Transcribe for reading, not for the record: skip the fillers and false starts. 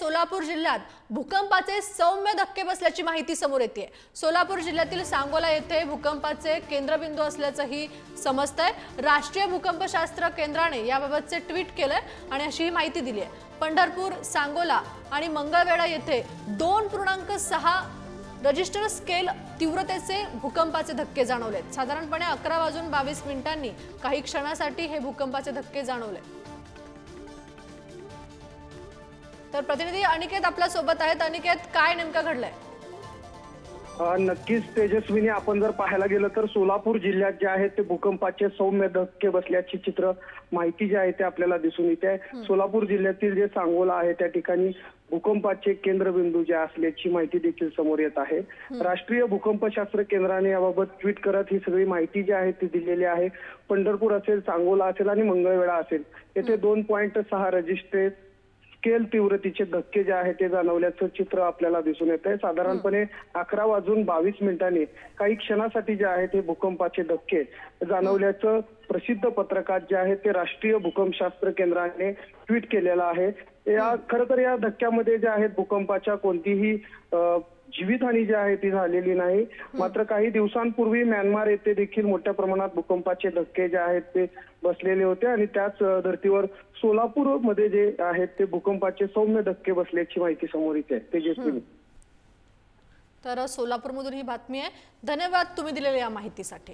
सोलापूर जिल्ह्यात भूकंपाचे सौम्य धक्के बसल्याची माहिती समोर येते। सोलापूर जिल्ह्यातील सांगोला येथे भूकंपाचे केंद्रबिंदू असल्याचंही समजतंय। राष्ट्रीय भूकंपशास्त्र केंद्राने याबाबतचे ट्विट केलंय आणि अशी माहिती दिली आहे। पंढरपूर, सांगोला आणि मंगळवेढा येथे 2.6 रजिस्टर स्केल तीव्रतेचे भूकंपाचे धक्के जाणवलेत। साधारणपणे 11:22 काही क्षणासाठी हे भूकंपाचे धक्के जाणवले। तर प्रतिनिधी अनिकेत आपल्या सोबत आहेत। अनिकेत, काय नेमकं घडलंय? नक्कीच तेजस्विनी, आपण जर पाहायला गेलं तर सोलापूर जिल्ह्यात जे आहे ते भूकंपाचे सौम्य धक्के बसल्याची माहिती जी आहे ते आपल्याला दिसून येते। सोलापूर जिल्ह्यातील जे सांगोला आहे त्या ठिकाणी भूकंपाचे केंद्रबिंदू जे असल्याची माहिती देखील समोर येत आहे। राष्ट्रीय भूकंपशास्त्र केंद्राने याबाबत ट्विट करत ही सगळी माहिती जी आहे ती दिलेली आहे। पंढरपूर असेल, सांगोला असेल आणि मंगळवेढा असेल येथे 2.6 रजिस्टर स्केल तीव्रतेचे धक्के जे आहे ते जाणवल्याचं चित्र आपल्याला दिसून येत आहे। साधारणपणे 11:22 काही क्षणासाठी जे आहे ते भूकंपाचे धक्के जाणवल्याचं प्रसिद्ध पत्रकात जे आहे ते राष्ट्रीय भूकंपशास्त्र केंद्राने ट्विट केलेलं आहे। खरं तर या धक्क्यामध्ये जे आहेत भूकंपाच्या कोणतीही जीवितहानी जी आहे ती झालेली नाही। मात्र काही दिवसांपूर्वी म्यानमार येथे देखील मोठ्या प्रमाणात भूकंपाचे धक्के जे आहेत ते बसलेले होते आणि त्याच धर्तीवर सोलापूर मध्ये जे आहेत ते भूकंपाचे सौम्य धक्के बसल्याची माहिती समोर येते। तेजस्विनी, तर सोलापूरमधून ही बातमी आहे। धन्यवाद तुम्ही दिलेल्या या माहितीसाठी।